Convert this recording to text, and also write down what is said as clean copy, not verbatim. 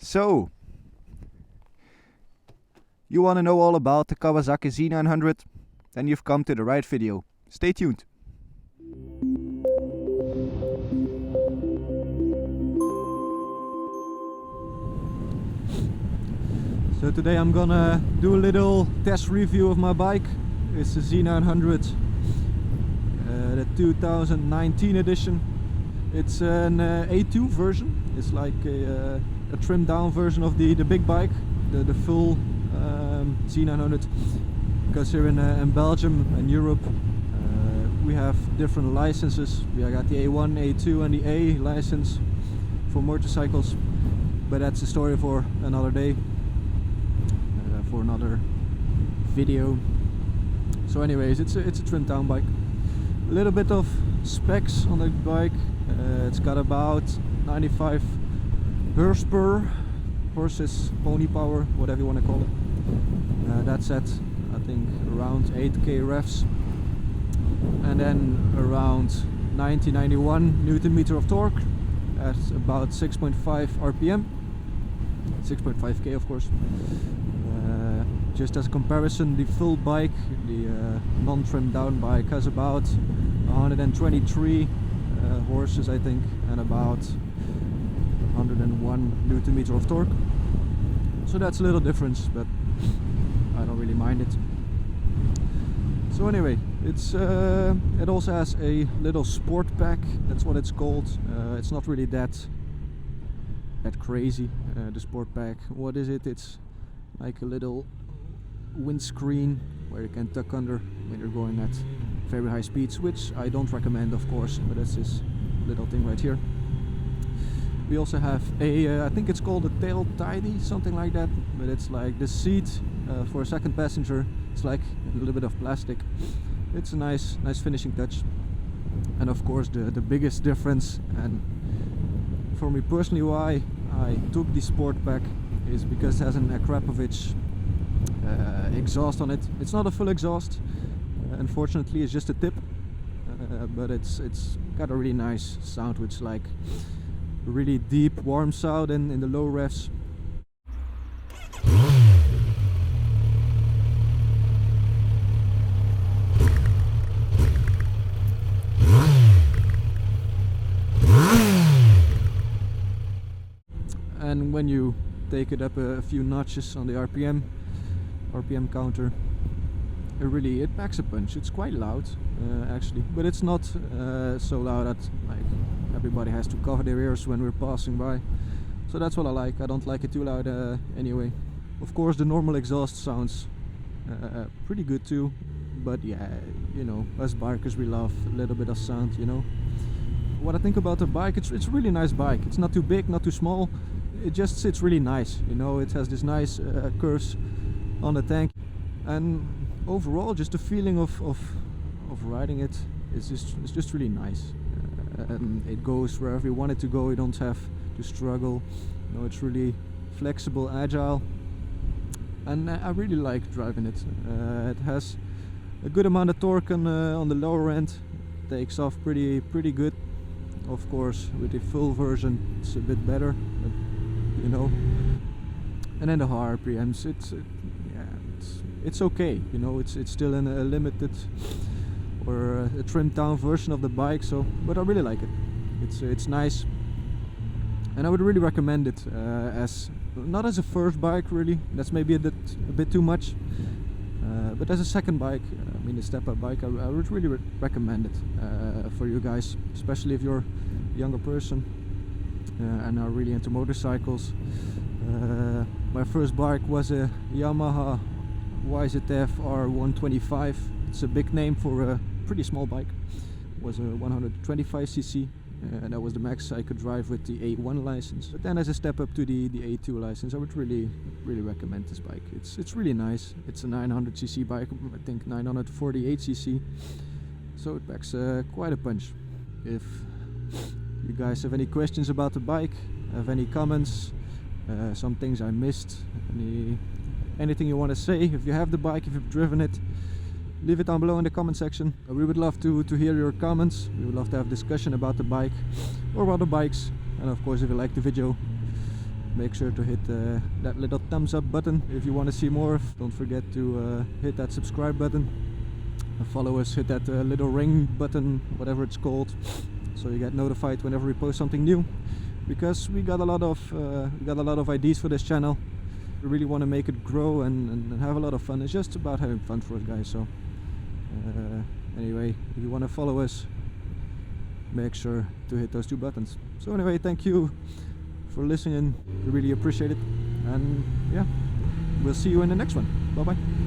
So, you want to know all about the Kawasaki Z900? Then you've come to the right video. Stay tuned. So today I'm gonna do a little test review of my bike. It's the Z900, the 2019 edition. It's an A2 version. It's like a trimmed down version of the big bike, the full Z900. Because here in Belgium and Europe we have different licenses. We got the A1, A2 and the A license for motorcycles. But that's a story for another day, for another video. So anyways, it's a trimmed down bike. A little bit of specs on the bike. It's got about 95 horses, pony power, whatever you want to call it. That's at, I think, around 8k revs, and then around 90-91 Newton meter of torque at about 6.5 RPM, 6.5k of course. Just as a comparison, the full bike, the non-trimmed down bike, has about 123 horses, I think, and about 101 Newton meter of torque. So that's a little difference, but I don't really mind it. So anyway, it also has a little sport pack. That's what it's called. It's not really that crazy. The sport pack. What is it? It's like a little windscreen where you can tuck under when you're going at very high speeds, which I don't recommend, of course, but that's this little thing right here. We also have a I think it's called a tail tidy, something like that, but it's like the seat for a second passenger. It's like a little bit of plastic. It's a nice finishing touch. And of course the biggest difference, and for me personally why I took the sport pack, is because it has an Akrapovic exhaust on it. It's not a full exhaust, unfortunately. It's just a tip, but it's got a really nice sound, which like a really deep warm sound in the low revs. And when you take it up a few notches on the RPM counter, it packs a punch. It's quite loud, actually, but it's not so loud that like everybody has to cover their ears when we're passing by. So that's what I like. I don't like it too loud anyway. Of course, the normal exhaust sounds pretty good too, but yeah, you know, us bikers, we love a little bit of sound, you know. What I think about the bike, it's a really nice bike. It's not too big, not too small. It just sits really nice, you know. It has this nice curves on the tank, and overall just the feeling of riding it is just really nice. It goes wherever you want it to go. You don't have to struggle, you know. It's really flexible, agile, and I really like driving it. It has a good amount of torque on the lower end. Takes off pretty good. Of course, with the full version it's a bit better, but, you know. And then the high RPMs, it's okay, you know. It's still in a limited or a trimmed down version of the bike, so, but I really like it. It's nice, and I would really recommend it as not as a first bike, really. That's maybe a bit too much, but as a second bike, I mean a step-up bike, I would really recommend it for you guys, especially if you're a younger person and are really into motorcycles. My first bike was a Yamaha YZF R125. It's a big name for a pretty small bike. It was a 125cc. That was the max I could drive with the A1 license. But then as a step up to the A2 license, I would really recommend this bike. It's really nice. It's a 900cc bike, I think 948cc. So it packs quite a punch. If you guys have any questions about the bike, have any comments, some things I missed, anything you want to say, if you have the bike, if you've driven it, leave it down below in the comment section. We would love to hear your comments. We would love to have discussion about the bike or other bikes. And of course, if you like the video, Make sure to hit that little thumbs up button if you want to see more. Don't forget to hit that subscribe button. And follow us, hit that little ring button, whatever it's called, so you get notified whenever we post something new. Because we got a lot of ideas for this channel. We really want to make it grow and have a lot of fun. It's just about having fun for us guys. So anyway, if you want to follow us, make sure to hit those two buttons. So anyway, thank you for listening. We really appreciate it. And yeah, we'll see you in the next one. Bye bye.